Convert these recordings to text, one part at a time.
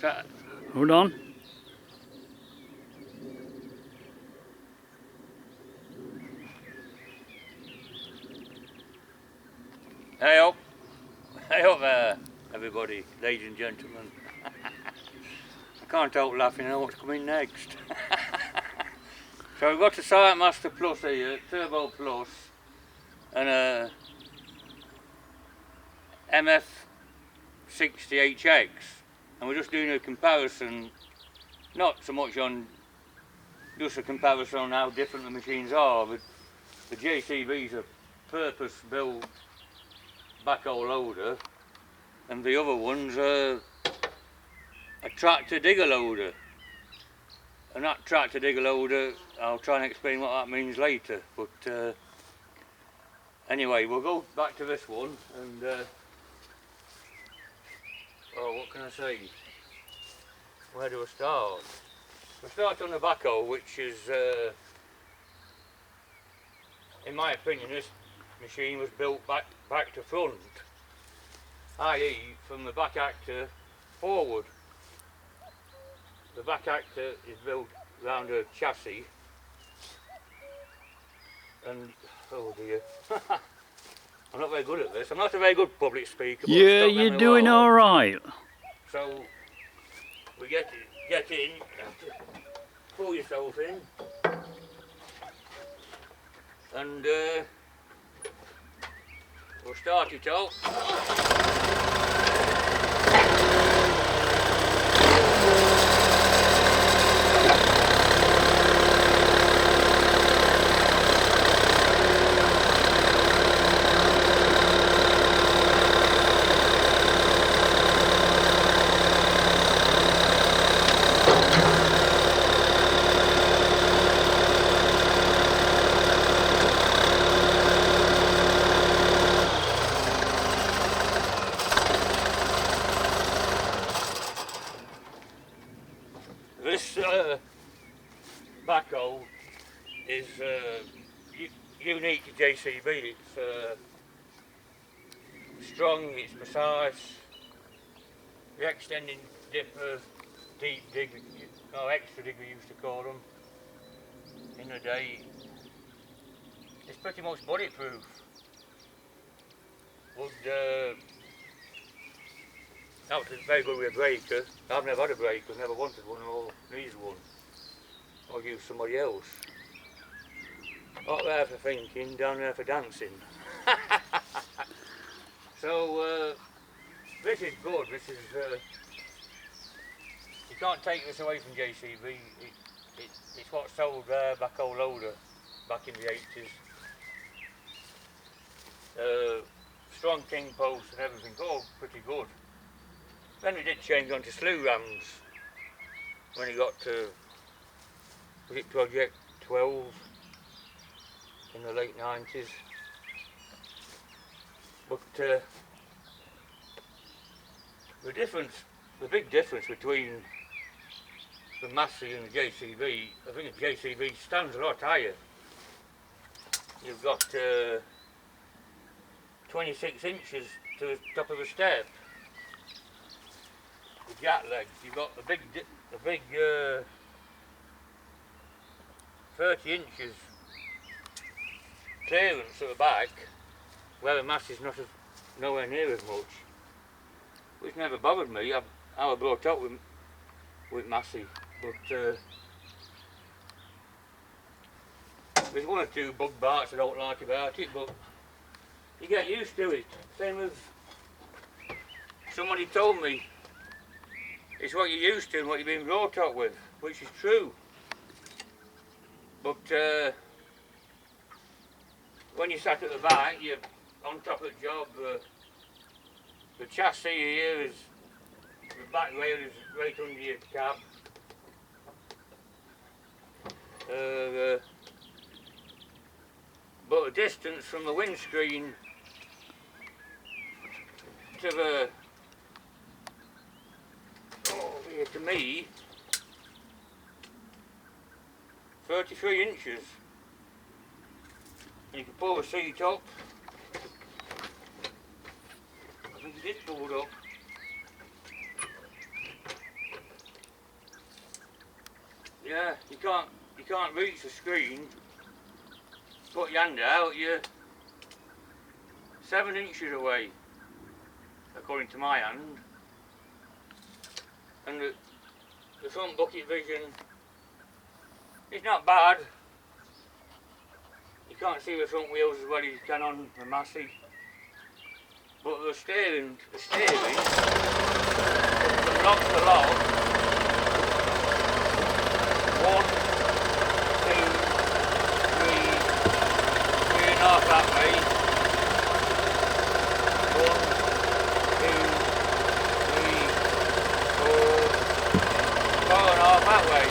Hold on. Hey up. Hey up there, everybody, ladies and gentlemen. I can't help laughing at what's coming next. So we've got a SiteMaster Plus here, Turbo Plus, and a MF60HX, and we're just doing a comparison, not so much on just a comparison on how different the machines are, but the JCB's a purpose-built backhoe loader, and the other one's a tractor digger loader. And that tractor digger loader, I'll try and explain what that means later, but anyway, we'll go back to this one, and oh, what can I say? Where do I start? We'll start on the backhoe, which is, in my opinion, this machine was built back to front, i.e. from the back actor forward. The back actor is built around a chassis, and oh dear, I'm not very good at this. I'm not a very good public speaker. But Yeah, you're doing all right. So we get in, you have to pull yourself in, and we'll start it off. This backhoe is unique to JCB. It's strong, it's precise. The extending dipper, deep digger, no, extra digger we used to call them in the day. It's pretty much bulletproof. That was very good with a breaker. I've never had a breaker, never wanted one or needed one. I'll use somebody else. Up there for thinking, down there for dancing. So this is good. This is you can't take this away from JCB. It's what sold their backhoe loader back in the 80s. Strong king posts and everything, all pretty good. Then we did change on to slew rams when it got to, was it Project 12 in the late 90s. But the big difference between the Massey and the JCB, I think the JCB stands a lot higher. You've got 26 inches to the top of the step. The jack legs, you've got a big 30 inches clearance at the back, where the mass is nowhere near as much, which never bothered me. I was brought up with Massey, but there's one or two bug bites I don't like about it, but you get used to it. Same as somebody told me, it's what you're used to and what you've been brought up with, which is true. But when you sat at the back, you're on top of the job. The chassis here is, the back rail is right under your cab. But the distance from the windscreen to the, here to me, 33 inches. And you can pull the seat up. I think it is pulled up. Yeah, you can't reach the screen. Put your hand out, you're 7 inches away, according to my hand. And the front bucket vision is not bad. You can't see the front wheels as well as you can on the Massey. But the steering from lock to lock, 1, 2, 3, 3.5 that way, 1, 2, 3, 4, 4.5 that way.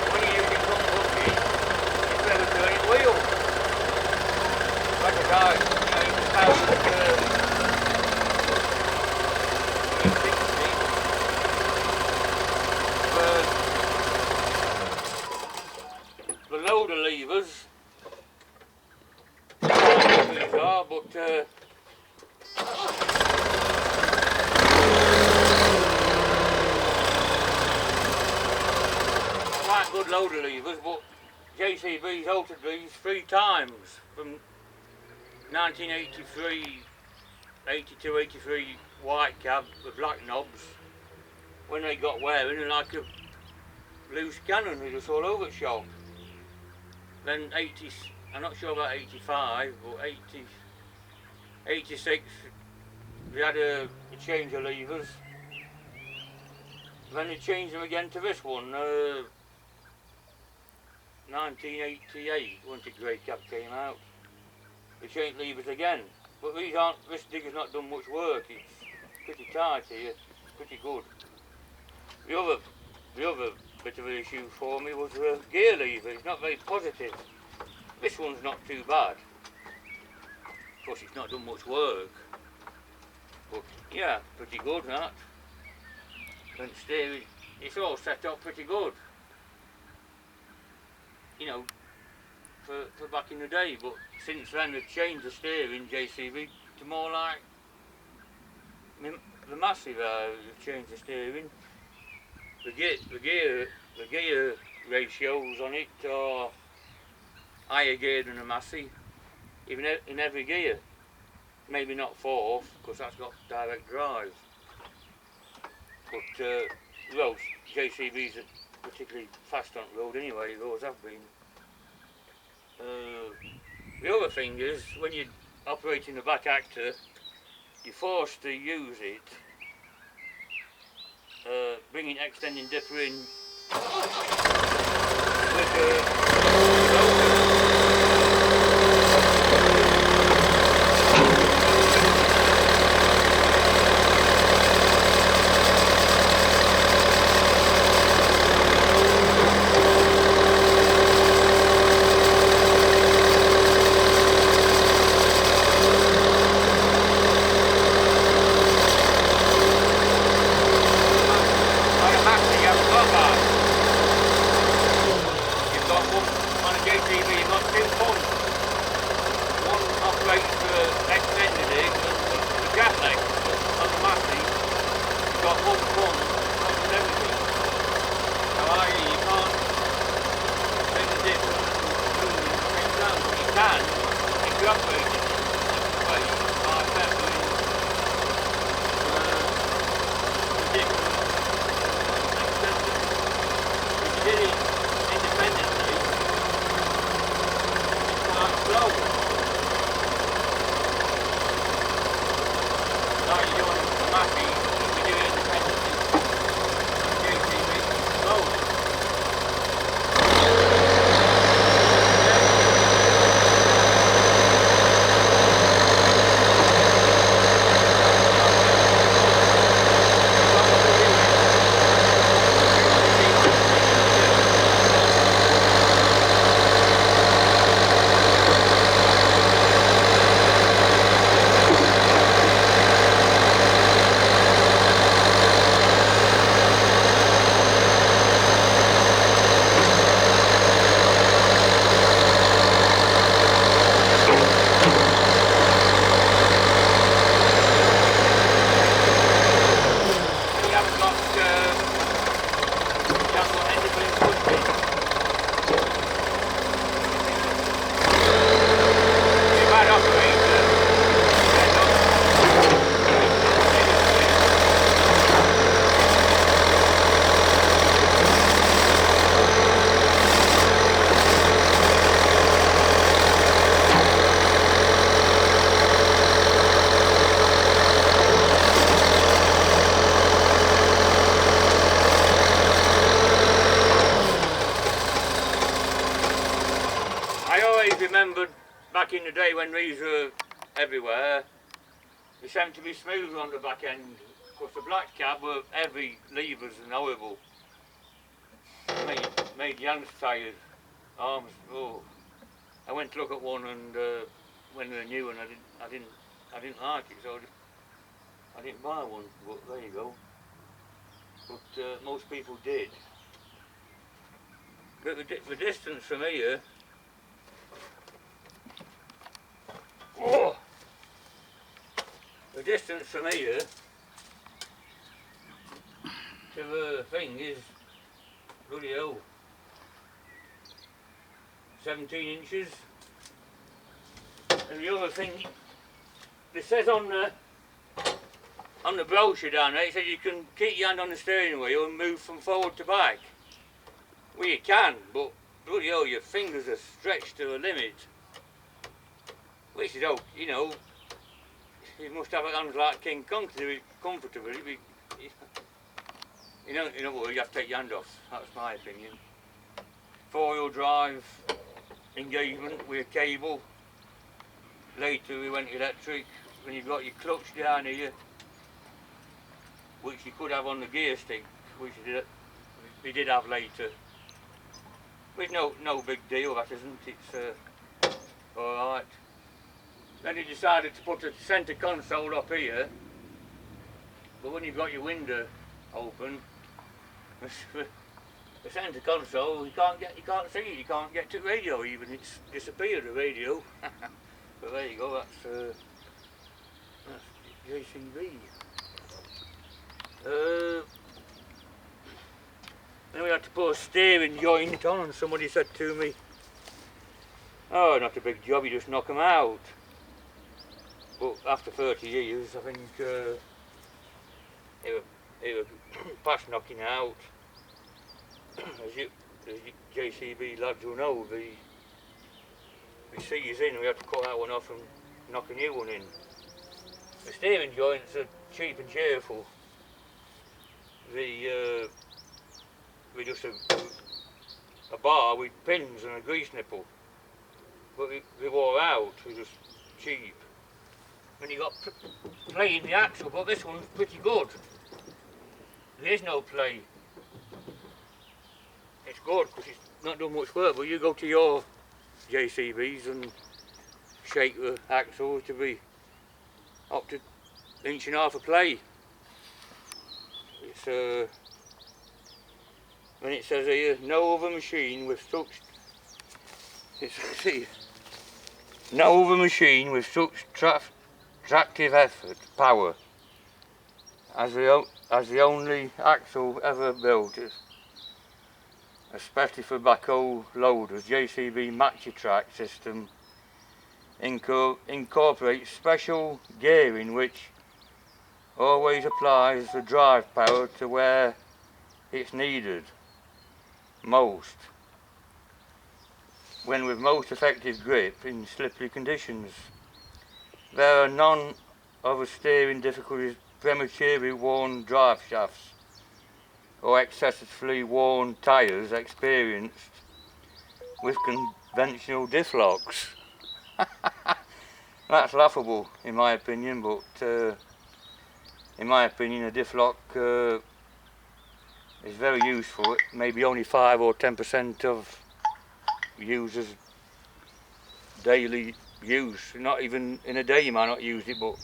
When you're using front bucket, it's better turning wheel. Like a guy, you can power the 360 the loader levers. I don't know what these are, but quite good loader levers, but JCB's altered these 3 times from 1983, 82, 83 white cab with black knobs. When they got wearing and like a loose cannon, they just all over the shop. Then 80, I'm not sure about 85, but 80, 86, we had a change of levers. Then they changed them again to this one, 1988, when the grey cab came out. They changed levers again, but these aren't. This digger's not done much work. It's pretty tight here, pretty good. The other bit of an issue for me was the gear lever. It's not very positive. This one's not too bad. Of course, it's not done much work, but yeah, pretty good that. And steering, it's all set up pretty good. You know, for back in the day, but since then they've changed the steering, JCB, to more like the Massey there. They've changed the steering. The gear ratios on it are higher gear than a Massey, even in every gear. Maybe not 4th, because that's got direct drive. But well, JCBs are particularly fast on the road anyway. They always have been. The other thing is, when you're operating the back actor, you're forced to use it, bringing extending dipper in with the JCB in the day when these were everywhere, they seemed to be smoother on the back end. Because the black cab were heavy levers and horrible. Made your hands tired. Arms, oh. I went to look at one and when they were new and I didn't like it, so I didn't buy one, but there you go. But most people did. But the distance from here, oh, the distance from here to the thing is bloody hell, 17 inches. And the other thing, it says on the brochure down there, it says you can keep your hand on the steering wheel and move from forward to back. Well, you can, but bloody hell, your fingers are stretched to a limit. Which is, you know, you must have hands like King Kong to do it comfortably. You know, you have to take your hand off. That's my opinion. 4-wheel drive engagement with a cable. Later we went electric. When you've got your clutch down here, which you could have on the gear stick, which we did have later. But no big deal, that isn't. It's all right. Then he decided to put a centre console up here. But when you've got your window open, the centre console, you can't see it. You can't get to radio even. It's disappeared, the radio. But there you go. That's JCB. Then we had to put a steering joint on, and somebody said to me, "Oh, not a big job. You just knock them out." But after 30 years, I think it was past knocking out. As you JCB lads will know, the seats in, we had to cut that one off and knock a new one in. The steering joints are cheap and cheerful. We just a bar with pins and a grease nipple, but they wore out. They're just cheap. When you got play in the axle, but this one's pretty good. There is no play. It's good because it's not done much work, but you go to your JCBs and shake the axle to be up to 1.5 inches of play. It's when it says here, no other machine with such, no other machine with such tractive effort, power, as the only axle ever built, especially for backhoe loaders. JCB MaxiTrack system incorporates special gearing which always applies the drive power to where it's needed most, when with most effective grip in slippery conditions. There are none of the steering difficulties prematurely worn drive shafts or excessively worn tyres experienced with conventional diff locks. That's laughable in my opinion, but in my opinion a diff lock is very useful. Maybe only 5 or 10% of users daily use. Not even in a day you might not use it, but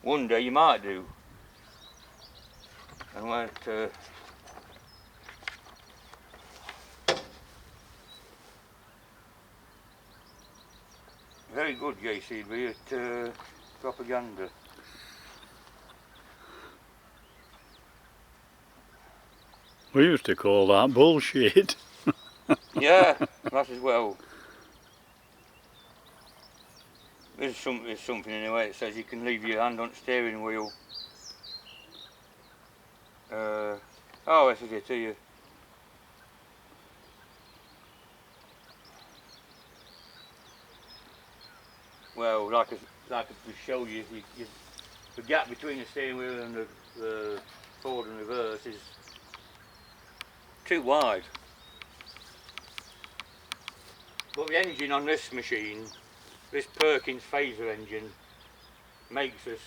one day you might do. And when very good JCB at propaganda. We used to call that bullshit. Yeah, that as well. There's something anyway that says you can leave your hand on the steering wheel. Oh, this is it here. Well, like I showed you, the gap between the steering wheel and the forward and reverse is too wide. But the engine on this machine this Perkins phaser engine makes this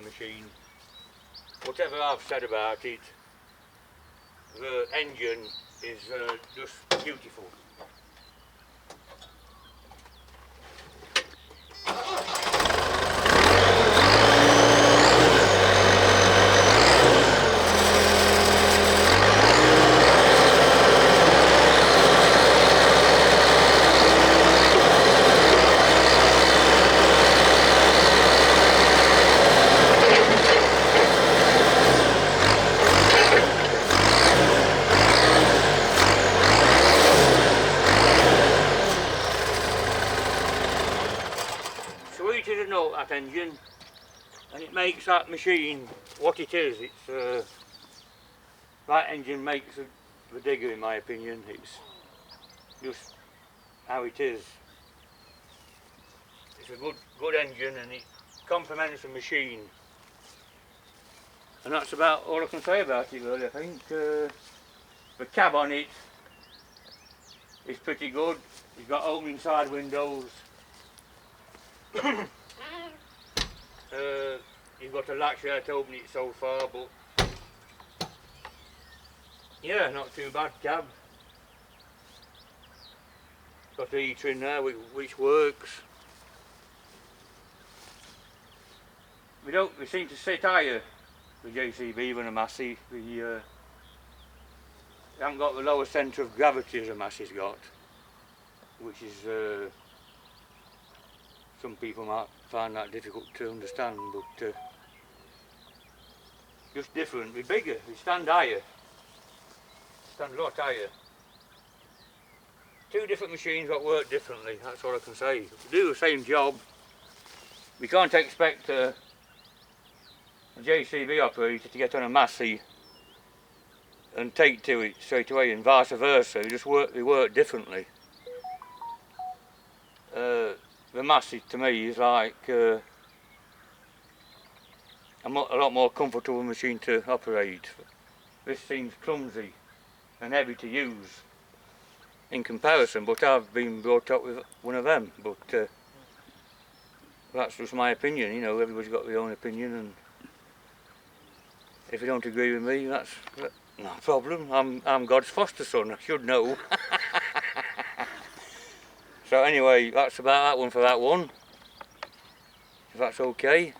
machine. Whatever I've said about it, the engine is just beautiful. Sweet as a nut, that engine, and it makes that machine what it is. It's that engine makes the digger, in my opinion. It's just how it is. It's a good engine, and it complements the machine. And that's about all I can say about it, really. I think the cab on it is pretty good. It's got opening side windows. You've got a latch there to open it so far, but yeah, not too bad cab. Got a heater in there which works. We seem to sit higher with JCB than a Massey. We haven't got the lower centre of gravity as a Massey's got, which is some people might find that difficult to understand, but just different. We're bigger, we stand higher, stand a lot higher. Two different machines that work differently, that's all I can say. We do the same job. We can't expect a JCB operator to get on a Massey and take to it straight away, and vice versa. They work differently. The Massey to me is like a lot more comfortable machine to operate. This seems clumsy and heavy to use in comparison, but I've been brought up with one of them. But that's just my opinion, you know, everybody's got their own opinion, and if you don't agree with me, that's no problem. I'm God's foster son, I should know. So anyway, that's about that one for that one, if that's okay.